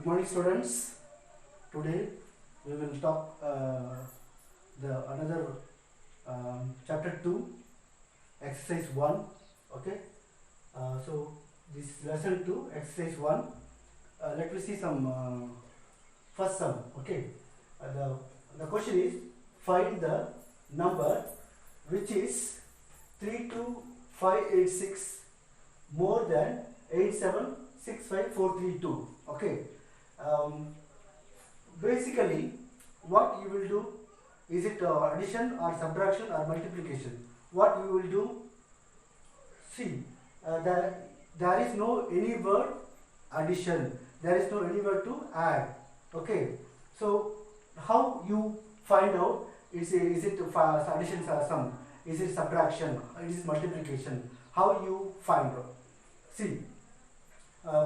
Good morning, students. Today we will talk the another chapter 2, exercise 1. Okay. So this lesson 2, exercise 1. Let me see some first sum. Okay. The question is, find the number which is 32586 more than 8765432. Okay. Basically, what you will do, is it addition or subtraction or multiplication? What you will do, see, there is no any word addition, there is no any word to add. Okay. So how you find out, is it addition or sum, is it subtraction, is it multiplication? How you find out? See,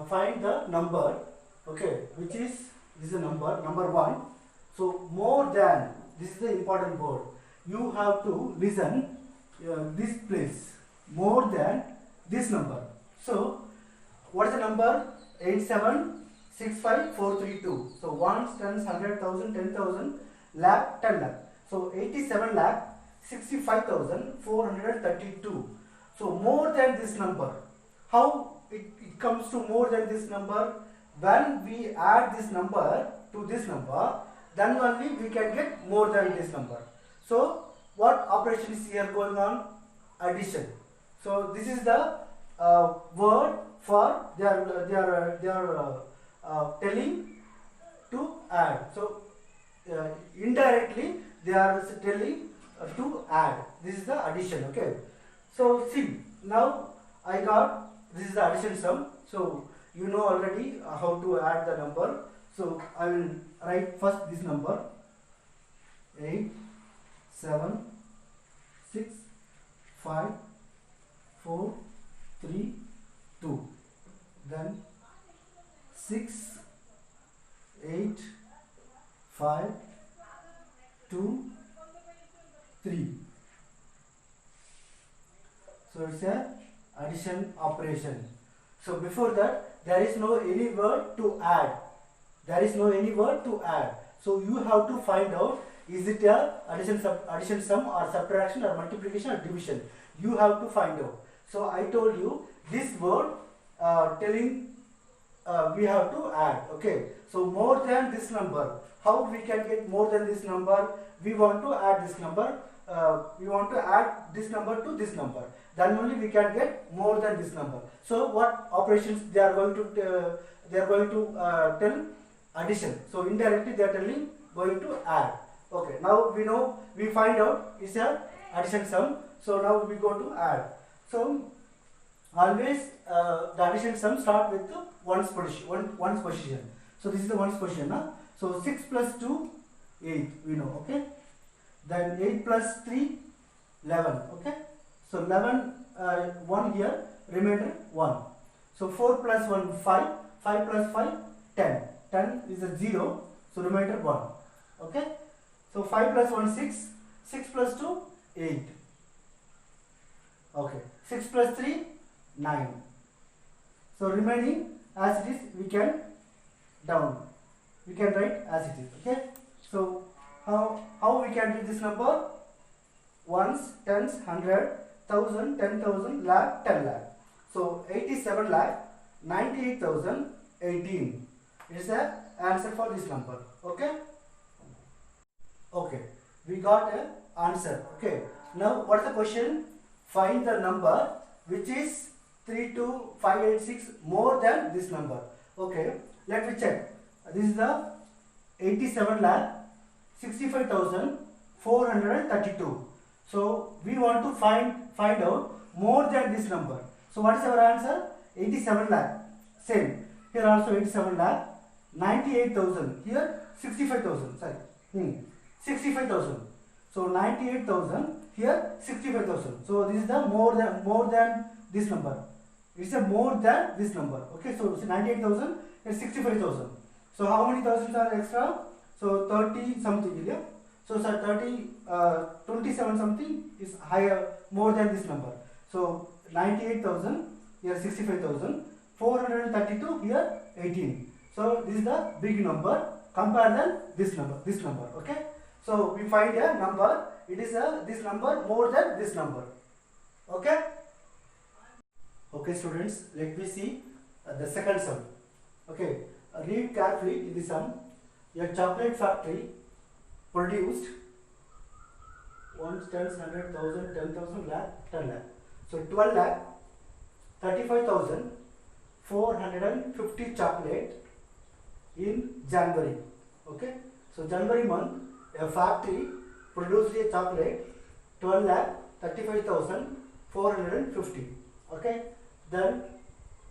find the number, okay, which is, this is a number 1. So more than, this is the important word, you have to listen this place, more than this number. So what is the number? 8765432. So ones, tens, 100,000, 10,000, lakh, 10 lakh. So 87 lakh 65,432. So more than this number. How it comes to more than this number? When we add this number to this number, then only we can get more than this number. So what operation is here going on? Addition. So this is the word for they are telling to add. So indirectly they are telling to add. This is the addition. Okay. So see, now I got, this is the addition sum. So you know already how to add the number. So I will write first this number 8 7 6 5 4 3 2, then 6 8 5 2 3. So it's a addition operation. So before that, there is no any word to add. There is no any word to add. So you have to find out, is it a addition sum or subtraction or multiplication or division. You have to find out. So I told you this word telling we have to add. Okay. So more than this number. How we can get more than this number? We want to add this number. We want to add this number to this number. Then only we can get more than this number. So what operations they are going to tell? Addition. So indirectly they are telling going to add. Okay. Now we know, we find out is a addition sum. So now we go to add. So always the addition sum start with the ones position. So this is the ones position. So 6 plus 2 8, we know. Okay. Then 8 plus 3 11. Okay. So 11 1 here, remainder 1. So 4 plus 1 5, 5 plus 5 10. 10 is a 0, so remainder 1. Okay. So 5 plus 1 6, 6 plus 2 8. Okay. 6 plus 3 9. So remaining as it is, we can down. We can write as it is. Okay. So how we can read this number? Ones, tens, 100,000, 10,000, lakh, 10 lakh. So 87 lakh 98,018 is the answer for this number. Okay. Okay. We got an answer. Okay. Now what is the question? Find the number which is 32586 more than this number. Okay. Let me check. This is the 87 lakh 65,432. So we want to find out more than this number. So what is our answer? 87 lakh. Same. Here also 87 lakh. 98,000. Here 65,000. Sorry. 65,000. So 98,000. Here 65,000. So this is the more than this number. It's a more than this number. Okay. So 98,000 is 65,000. So how many thousands are extra? So 30 something here. So sir, 27 something is higher, more than this number. So 98,000 here 65,000, 432 here 18. So this is the big number. Compare than this number. Okay. So we find a number. It is this number more than this number. Okay. Okay, students. Let me see the second sum. Okay. Read carefully in the sum. A chocolate factory produced 1, 10, 100, 1000, 10,000, lakh, 10 lakh. So 12 lakh, 35,450 chocolate in January. Okay. So January month, a factory produced a chocolate 12 lakh 35,450. Okay. Then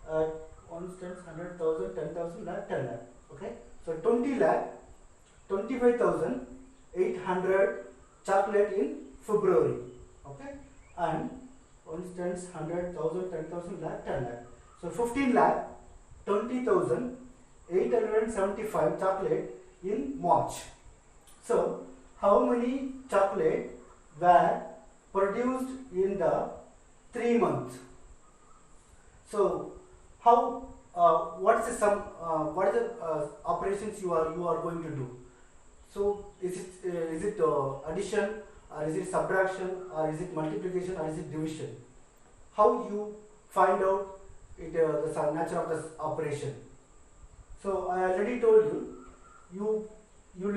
1, 10, 100,000, 10,000, lakh, 10 lakh. Okay. So 20 lakh 25,800 chocolate in February. Okay. And 1, 10, 100,000, 10,000, lakh, 10 lakh. So 15 lakh 20,875 chocolate in March. So how many chocolate were produced in the 3 months? So how what is the sum? What are the operations you are going to do? So is it addition, or is it subtraction, or is it multiplication, or is it division? How you find out it, the nature of this operation? So I already told you. You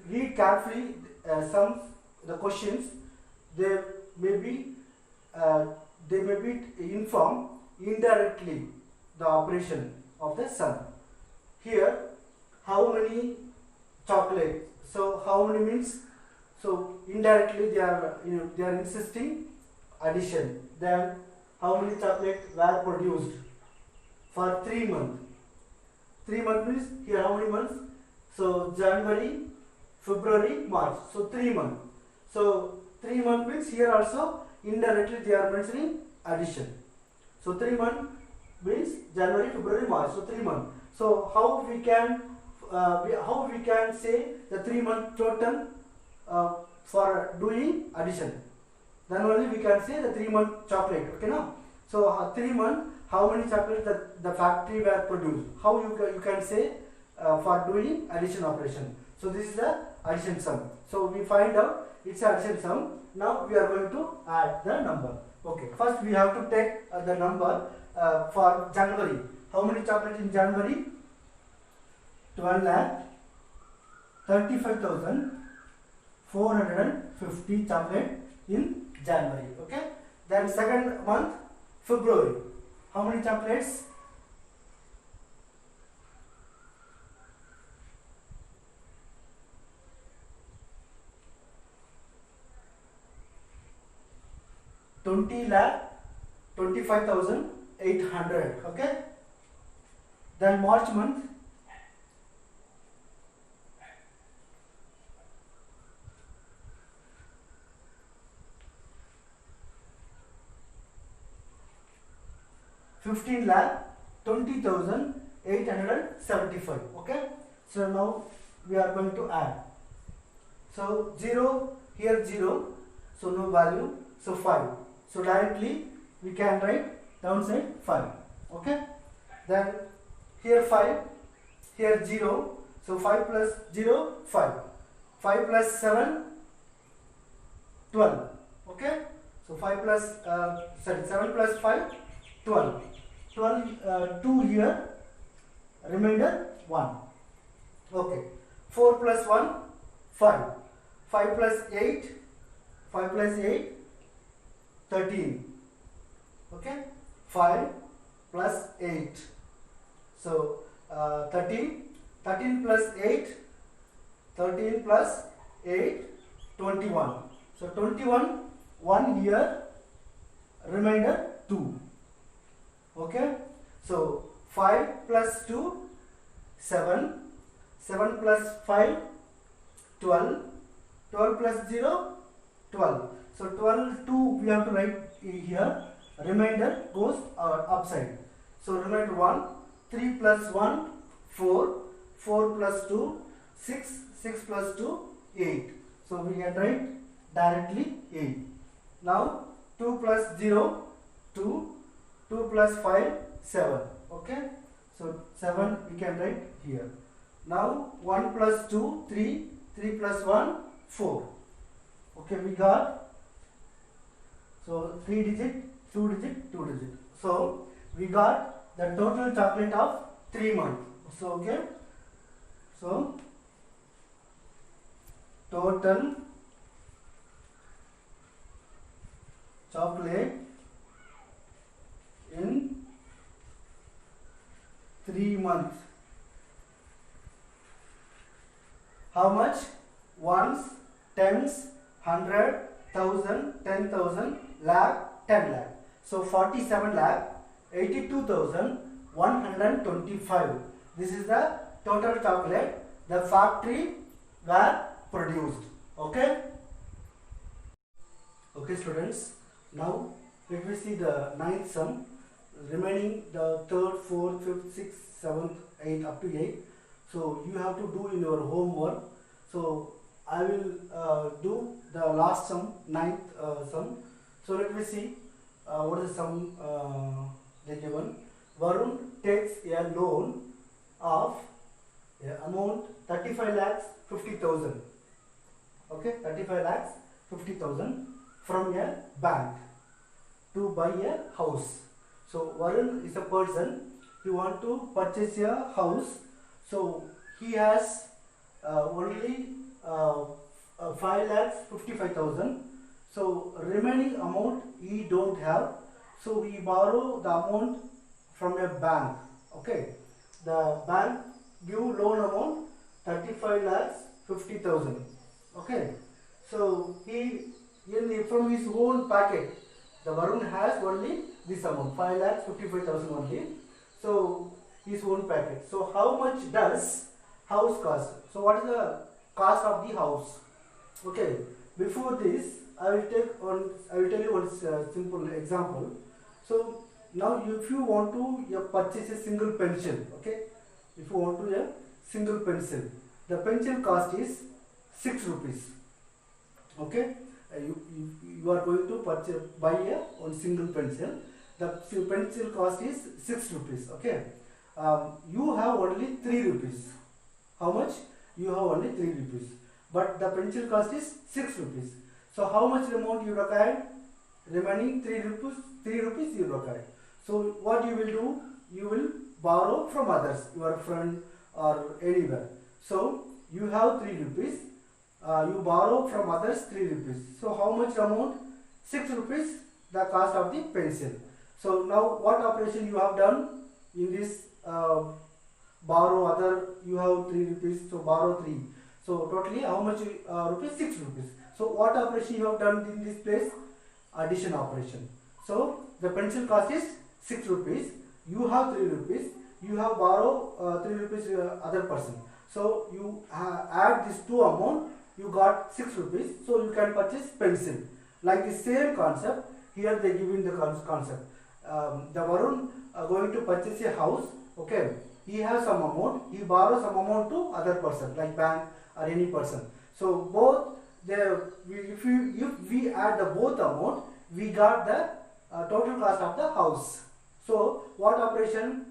read carefully the questions. They may be informed indirectly the operation of the sum. Here, how many chocolate? So how many means? So indirectly they are insisting addition. Then how many chocolate were produced for 3 months? 3 months means here how many months? So January, February, March. So 3 months. So 3 months means here also indirectly they are mentioning addition. So 3 months means January, February, March. So 3 months. So how we can say the 3 month total for doing addition? Then only we can say the 3 month chocolate. Okay, now. So 3 months, how many chocolates the factory were produced? How you can say for doing addition operation? So this is the addition sum. So we find out it's addition sum. Now we are going to add the number. Okay. First we have to take the number for January. How many chocolates in January? 12 lakh 35,450 chocolate in January. Okay. Then second month, February. How many chocolates? 20 lakh 25,800. Okay. Then March month, $15 lakh 20,875. Okay. So now we are going to add. So 0 here 0. So no value. So 5. So directly we can write downside 5. Okay. Then here 5. Here 0. So 5 plus 0 5. 5 plus 7 12. Okay. So 5 plus 7 plus 5 12. 2 here, remainder 1. Okay. 4 plus 1 5. 5 plus 8 13. Okay. 5 plus 8. So 13 plus 8 21. So 21 1 here, remainder 2. Okay. So 5 plus 2 7. 7 plus 5 12. 12 plus 0 12. So 12 2 we have to write here. Remainder goes upside. So remainder 1. 3 plus 1 4. 4 plus 2 6. 6 plus 2 8. So we can write directly 8. Now 2 plus 0 2. 2 plus 5 7. Okay. So So 7 we can write here. Now 1 plus 2, 3, 3 plus 1, 4. Okay, we got, so 3 digit, 2 digit, 2 digit. So we got the total chocolate of 3 months. So okay, so total chocolate in 3 months. How much? Ones, tens, 100, 1000, 10,000, lakh, 10 lakh. So 47 lakh 82,125. This is the total chocolate the factory were produced. Okay. Okay, students. Now let me see the ninth sum. Remaining the third, fourth, fifth, sixth, seventh, eighth up to 8. So you have to do in your homework. So I will do the last sum, ninth sum. So let me see what is the sum they given. Varun takes a loan of amount 35 lakhs 50,000. Okay, 35 lakhs 50,000 from a bank to buy a house. So Varun is a person, he want to purchase a house. So he has only 5 lakhs 55,000. So remaining amount he don't have. So we borrow the amount from a bank. Okay, the bank give loan amount 35 lakhs 50,000. Okay, so from his own packet, the Varun has only this amount 5 lakhs 55,000 only. So his own packet. So how much does house cost? So what is the cost of the house? Okay, before this I will tell you one simple example. So now if you want to purchase a single pencil, okay, if you want to a single pencil, the pencil cost is 6 rupees. Okay, you are going to buy one single pencil. The pencil cost is 6 rupees. Okay, you have only 3 rupees. How much? You have only 3 rupees, but the pencil cost is 6 rupees. So how much amount you require? Remaining 3 rupees. 3 rupees you require. So what you will do? You will borrow from others, your friend or anywhere. So you have 3 rupees. You borrow from others 3 rupees. So how much amount? 6 rupees the cost of the pencil. So now what operation you have done in this borrow other? You have 3 rupees, so borrow 3. So totally how much rupees? 6 rupees. So what operation you have done in this place? Addition operation. So the pencil cost is 6 rupees. You have 3 rupees. You have borrow 3 rupees other person. So you add these two amount. You got 6 rupees. So you can purchase pencil. Like the same concept here they give in the concept. The Varun going to purchase a house. Okay, he has some amount. He borrows some amount to other person like bank or any person. So both if we add the both amount, we got the total cost of the house. So what operation?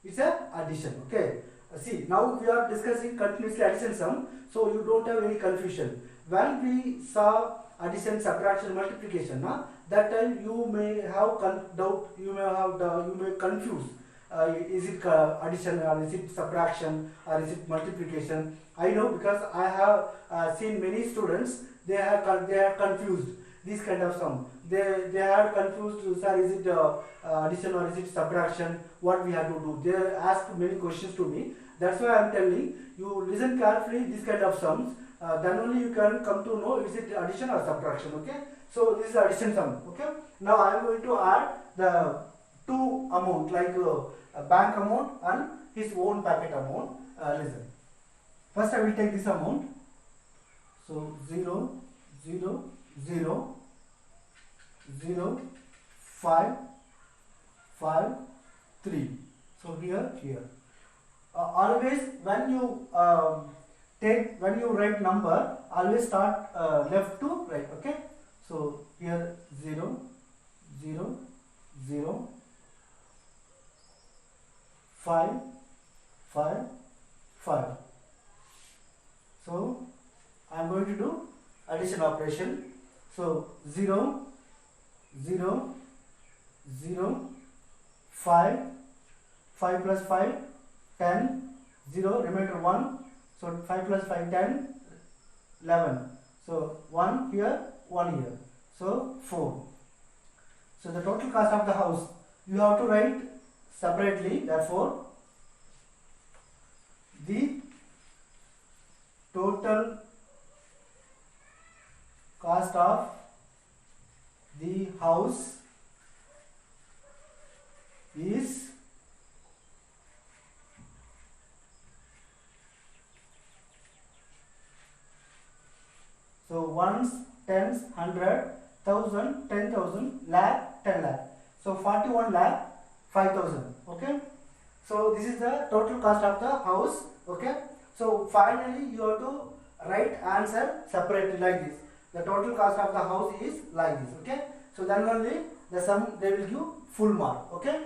It's a addition. Okay. See, now we are discussing continuously addition sum, so you don't have any confusion. When we saw addition, subtraction, multiplication, that time you may have doubt. You may confuse. Is it addition or is it subtraction or is it multiplication? I know because I have seen many students. They are confused. This kind of sum. They are confused. Sir, is it addition or is it subtraction? What we have to do? They ask many questions to me. That's why I am telling you. Listen carefully. This kind of sums. Then only you can come to know is it addition or subtraction. Okay. So this is addition sum. Okay. Now I am going to add the two amount like bank amount and his own packet amount. Listen. First I will take this amount. So 0, 0, 0, 0, 5, 5, 3. So here. Always when you write number, always start left to right. Okay. So here 0, 0, 0, 5 5 5. So I am going to do addition operation. So 0 0 0 5 5 plus 5 10 0 remainder 1. So 5 plus 5 10 11. So 1 here 1 here. So 4. So the total cost of the house you have to write separately. Therefore the total cost of the house is so ones, tens, 100, 1000, 10,000, lakh, 10 lakh. So 41 lakh 5,000. Okay. So this is the total cost of the house. Okay. So finally you have to write answer separately like this. The total cost of the house is like this. Okay. So then only the sum they will give full mark. Okay.